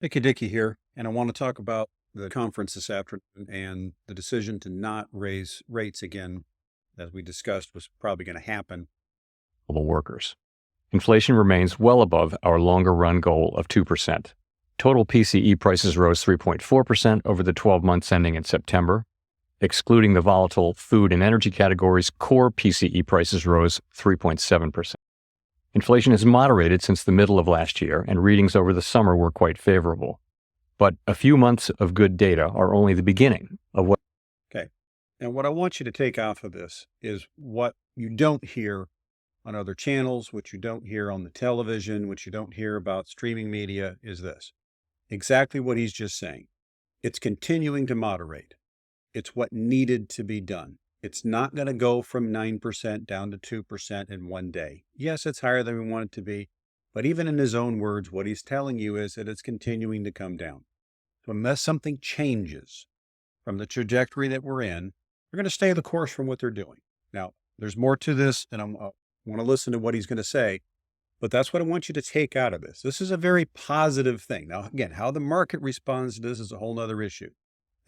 Dicky Dicky here, and I want to talk about the conference this afternoon and the decision to not raise rates again, as we discussed, was probably going to happen. Global workers. Inflation remains well above our longer run goal of 2%. Total PCE prices rose 3.4% over the 12 months ending in September. Excluding the volatile food and energy categories, core PCE prices rose 3.7%. Inflation has moderated since the middle of last year, and readings over the summer were quite favorable. But a few months of good data are only the beginning of what. Okay. And what I want you to take off of this is what you don't hear on other channels, what you don't hear on the television, what you don't hear about streaming media is this. Exactly what he's just saying. It's continuing to moderate. It's what needed to be done. It's not going to go from 9% down to 2% in one day. Yes, it's higher than we want it to be, but even in his own words, what he's telling you is that it's continuing to come down. So unless something changes from the trajectory that we're in, we're going to stay the course from what they're doing. Now, there's more to this, and I want to listen to what he's going to say, but that's what I want you to take out of this. This is a very positive thing. Now, again, how the market responds to this is a whole other issue.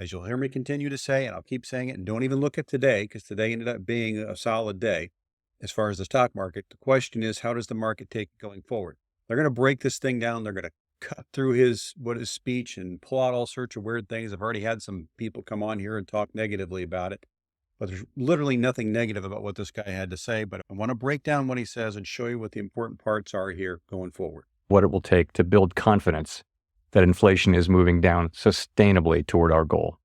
As you'll hear me continue to say, and I'll keep saying it, and don't even look at today, because today ended up being a solid day as far as the stock market. The question is, how does the market take it going forward? They're going to break this thing down. They're going to cut through his speech and pull out all sorts of weird things. I've already had some people come on here and talk negatively about it, but there's literally nothing negative about what this guy had to say. But I want to break down what he says and show you what the important parts are here going forward. What it will take to build confidence that inflation is moving down sustainably toward our goal.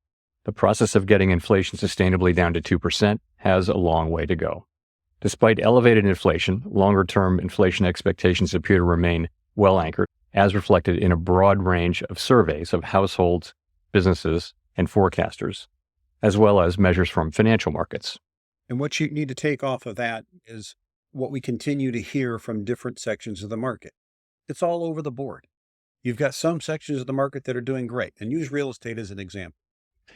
The process of getting inflation sustainably down to 2% has a long way to go. Despite elevated inflation, longer-term inflation expectations appear to remain well anchored, as reflected in a broad range of surveys of households, businesses, and forecasters, as well as measures from financial markets. And what you need to take off of that is what we continue to hear from different sections of the market. It's all over the board. You've got some sections of the market that are doing great, and use real estate as an example.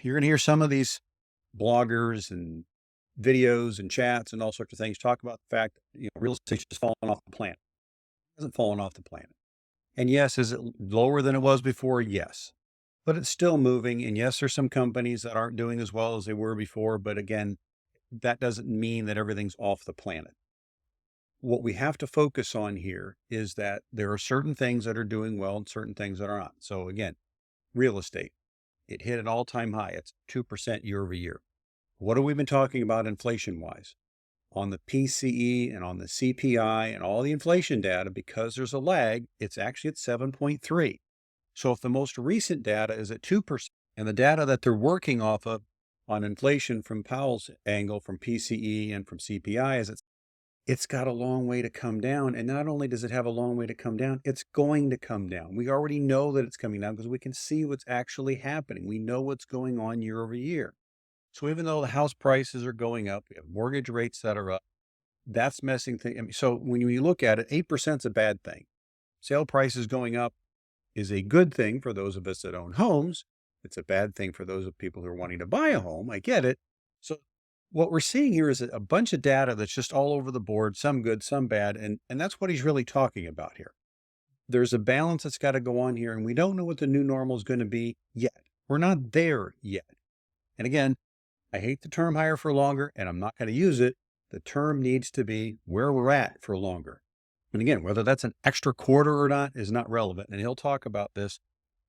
You're going to hear some of these bloggers and videos and chats and all sorts of things talk about the fact that real estate's just fallen off the planet. It hasn't fallen off the planet. And yes, is it lower than it was before? Yes. But it's still moving. And yes, there's some companies that aren't doing as well as they were before. But again, that doesn't mean that everything's off the planet. What we have to focus on here is that there are certain things that are doing well and certain things that are not. So again, real estate, it hit an all-time high. It's 2% year over year. What have we been talking about inflation-wise? On the PCE and on the CPI and all the inflation data, because there's a lag, it's actually at 7.3. So if the most recent data is at 2%, and the data that they're working off of on inflation from Powell's angle, from PCE and from CPI, is it's got a long way to come down. And not only does it have a long way to come down, it's going to come down. We already know that it's coming down because we can see what's actually happening. We know what's going on year over year. So even though the house prices are going up, we have mortgage rates that are up, that's messing things. I mean, so when you look at it, 8% is a bad thing. Sale prices going up is a good thing for those of us that own homes. It's a bad thing for those of people who are wanting to buy a home. I get it. So what we're seeing here is a bunch of data that's just all over the board, some good, some bad. And that's what he's really talking about here. There's a balance that's got to go on here, and we don't know what the new normal is going to be yet. We're not there yet. And again, I hate the term higher for longer, and I'm not going to use it. The term needs to be where we're at for longer. And again, whether that's an extra quarter or not is not relevant. And he'll talk about this,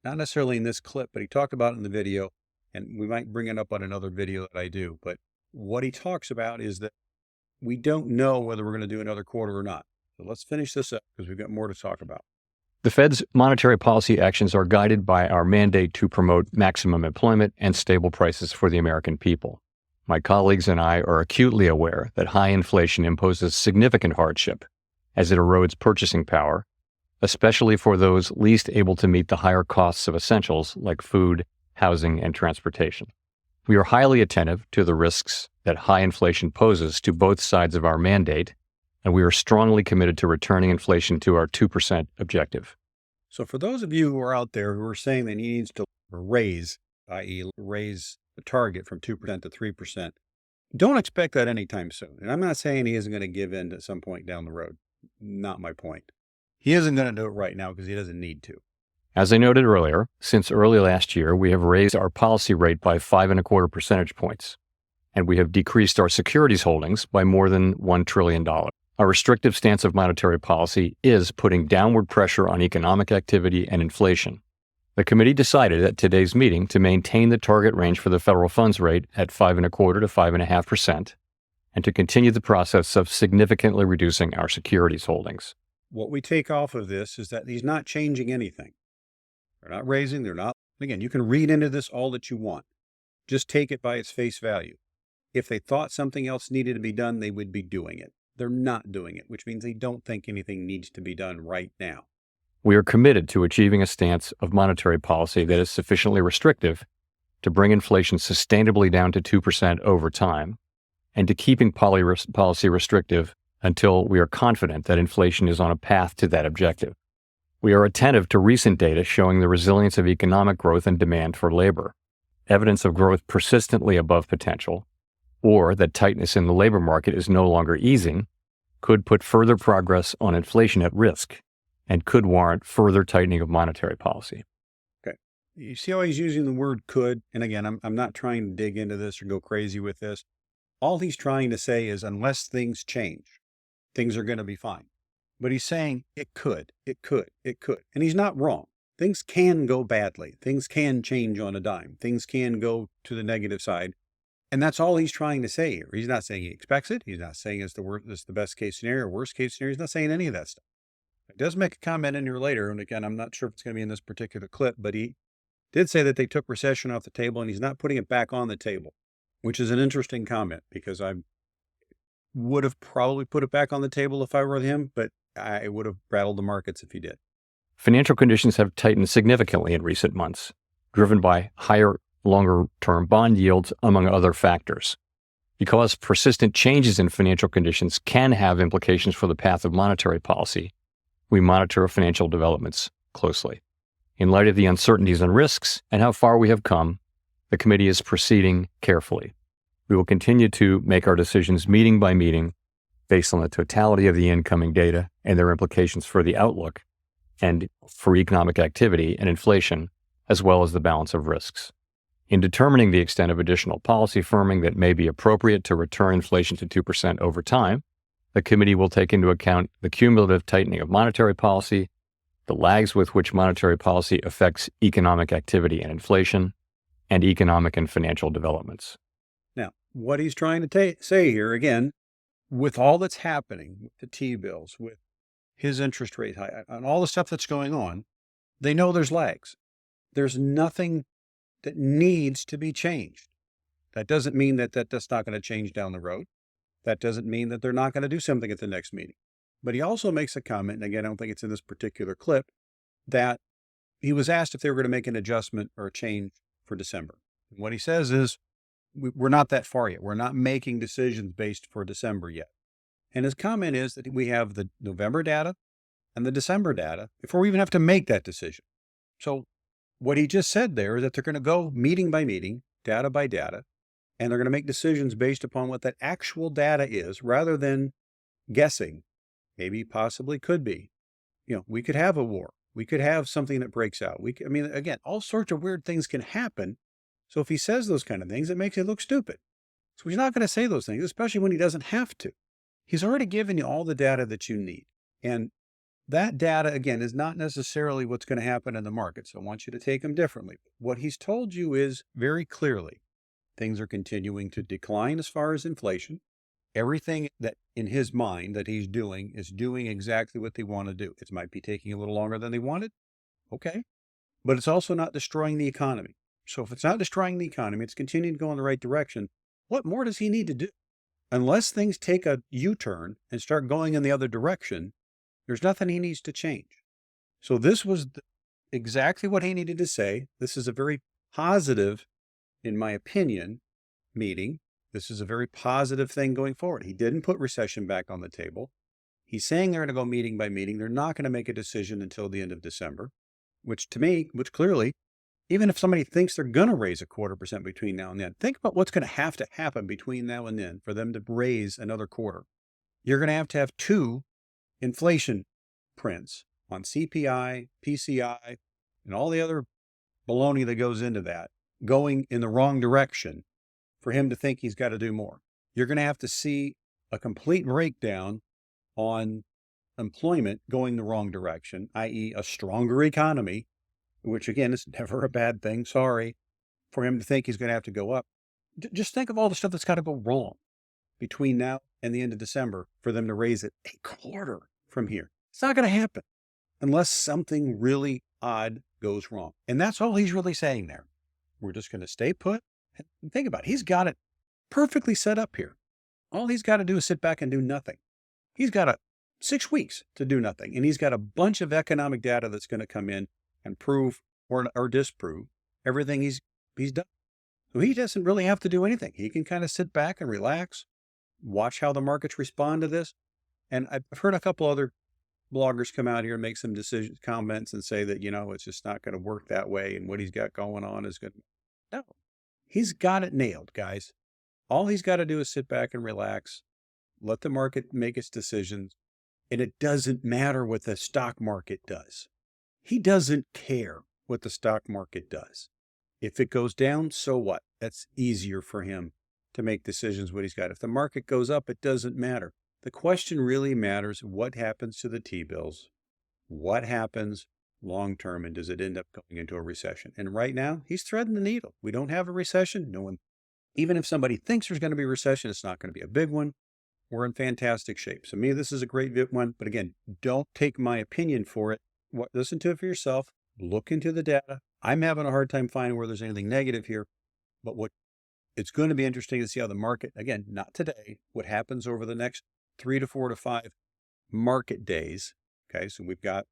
not necessarily in this clip, but he talked about it in the video, and we might bring it up on another video that I do. But what he talks about is that we don't know whether we're going to do another quarter or not. So let's finish this up because we've got more to talk about. The Fed's monetary policy actions are guided by our mandate to promote maximum employment and stable prices for the American people. My colleagues and I are acutely aware that high inflation imposes significant hardship as it erodes purchasing power, especially for those least able to meet the higher costs of essentials like food, housing, and transportation. We are highly attentive to the risks that high inflation poses to both sides of our mandate, and we are strongly committed to returning inflation to our 2% objective. So for those of you who are out there who are saying that he needs to raise, i.e. raise the target from 2% to 3%, don't expect that anytime soon. And I'm not saying he isn't going to give in at some point down the road. Not my point. He isn't going to do it right now because he doesn't need to. As I noted earlier, since early last year, we have raised our policy rate by 5.25 percentage points, and we have decreased our securities holdings by more than $1 trillion. A restrictive stance of monetary policy is putting downward pressure on economic activity and inflation. The committee decided at today's meeting to maintain the target range for the federal funds rate at 5.25 to 5.5%, and to continue the process of significantly reducing our securities holdings. What we take off of this is that he's not changing anything. They're not raising, they're not. Again, you can read into this all that you want. Just take it by its face value. If they thought something else needed to be done, they would be doing it. They're not doing it, which means they don't think anything needs to be done right now. We are committed to achieving a stance of monetary policy that is sufficiently restrictive to bring inflation sustainably down to 2% over time, and to keeping policy restrictive until we are confident that inflation is on a path to that objective. We are attentive to recent data showing the resilience of economic growth and demand for labor. Evidence of growth persistently above potential, or that tightness in the labor market is no longer easing, could put further progress on inflation at risk and could warrant further tightening of monetary policy. Okay. You see how he's using the word could? And again, I'm not trying to dig into this or go crazy with this. All he's trying to say is unless things change, things are going to be fine. But he's saying it could. And he's not wrong. Things can go badly. Things can change on a dime. Things can go to the negative side. And that's all he's trying to say here. He's not saying he expects it. He's not saying it's the best case scenario or worst case scenario. He's not saying any of that stuff. He does make a comment in here later. And again, I'm not sure if it's going to be in this particular clip, but he did say that they took recession off the table and he's not putting it back on the table, which is an interesting comment because I would have probably put it back on the table if I were him, but I would have rattled the markets if he did. Financial conditions have tightened significantly in recent months, driven by higher longer-term bond yields, among other factors. Because persistent changes in financial conditions can have implications for the path of monetary policy, we monitor financial developments closely. In light of the uncertainties and risks and how far we have come, the committee is proceeding carefully. We will continue to make our decisions meeting by meeting based on the totality of the incoming data and their implications for the outlook and for economic activity and inflation, as well as the balance of risks. In determining the extent of additional policy firming that may be appropriate to return inflation to 2% over time, the committee will take into account the cumulative tightening of monetary policy, the lags with which monetary policy affects economic activity and inflation, and economic and financial developments. Now, what he's trying to say here, again, with all that's happening, with the T-bills, with his interest rate high, and all the stuff that's going on, they know there's lags. There's nothing that needs to be changed. That doesn't mean that that's not going to change down the road. That doesn't mean that they're not going to do something at the next meeting. But he also makes a comment, and again, I don't think it's in this particular clip, that he was asked if they were going to make an adjustment or a change for December. And what he says is, we're not that far yet. We're not making decisions based for December yet. And his comment is that we have the November data and the December data before we even have to make that decision. So what he just said there is that they're going to go meeting by meeting, data by data, and they're going to make decisions based upon what that actual data is rather than guessing. Maybe, possibly, could be. We could have a war. We could have something that breaks out. Again, all sorts of weird things can happen. So if he says those kind of things, it makes it look stupid. So he's not going to say those things, especially when he doesn't have to. He's already given you all the data that you need. And that data, again, is not necessarily what's going to happen in the market. So I want you to take them differently. What he's told you is very clearly, things are continuing to decline as far as inflation. Everything that in his mind that he's doing is doing exactly what they want to do. It might be taking a little longer than they wanted. Okay. But it's also not destroying the economy. So if it's not destroying the economy, it's continuing to go in the right direction. What more does he need to do? Unless things take a U-turn and start going in the other direction, there's nothing he needs to change. So this was exactly what he needed to say. This is a very positive, in my opinion, meeting. This is a very positive thing going forward. He didn't put recession back on the table. He's saying they're going to go meeting by meeting. They're not going to make a decision until the end of December, which clearly, even if somebody thinks they're going to raise 0.25% between now and then, think about what's going to happen between now and then for them to raise another quarter. You're going to have 2 inflation prints on CPI, PCI, and all the other baloney that goes into that going in the wrong direction for him to think he's got to do more. You're going to have to see a complete breakdown on employment going the wrong direction, i.e., a stronger economy, which again is never a bad thing. Sorry, for him to think he's going to have to go up. Just think of all the stuff that's got to go wrong between now and the end of December for them to raise it a quarter from here. It's not going to happen unless something really odd goes wrong. And that's all he's really saying there. We're just going to stay put. And think about it. He's got it perfectly set up here. All he's got to do is sit back and do nothing. He's got 6 weeks to do nothing. And he's got a bunch of economic data that's going to come in and prove or disprove everything he's done. So he doesn't really have to do anything. He can kind of sit back and relax, watch how the markets respond to this. And I've heard a couple other bloggers come out here and make some comments and say that, it's just not going to work that way. And what he's got going on is good. No, he's got it nailed, guys. All he's got to do is sit back and relax, let the market make its decisions. And it doesn't matter what the stock market does. He doesn't care what the stock market does. If it goes down, so what? That's easier for him to make decisions what he's got. If the market goes up, it doesn't matter. The question really matters, what happens to the T-bills? What happens long term, and does it end up going into a recession? And right now, he's threading the needle. We don't have a recession. No one, even if somebody thinks there's going to be a recession, it's not going to be a big one. We're in fantastic shape. So me, this is a great one. But again, don't take my opinion for it. Listen to it for yourself. Look into the data. I'm having a hard time finding where there's anything negative here. But it's going to be interesting to see how the market, again, not today, what happens over the next 3 to 4 to 5 market days. Okay, so we've got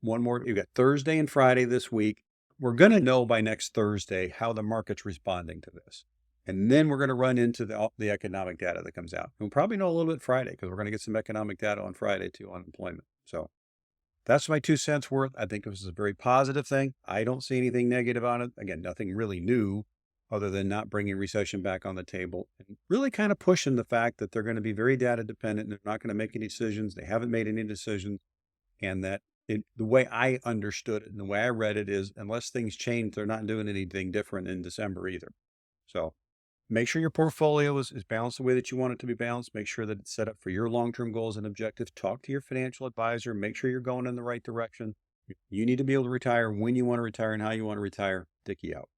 we've got Thursday and Friday this week. We're going to know by next Thursday how the market's responding to this. And then we're going to run into the economic data that comes out. We'll probably know a little bit Friday because we're going to get some economic data on Friday too on employment. So that's my 2 cents worth. I think this is a very positive thing. I don't see anything negative on it. Again, nothing really new other than not bringing recession back on the table and really kind of pushing the fact that they're going to be very data dependent. They're not going to make any decisions. They haven't made any decisions. And that the way I understood it and the way I read it is unless things change, they're not doing anything different in December either. So make sure your portfolio is balanced the way that you want it to be balanced. Make sure that it's set up for your long-term goals and objectives. Talk to your financial advisor. Make sure you're going in the right direction. You need to be able to retire when you want to retire and how you want to retire. Dickie out.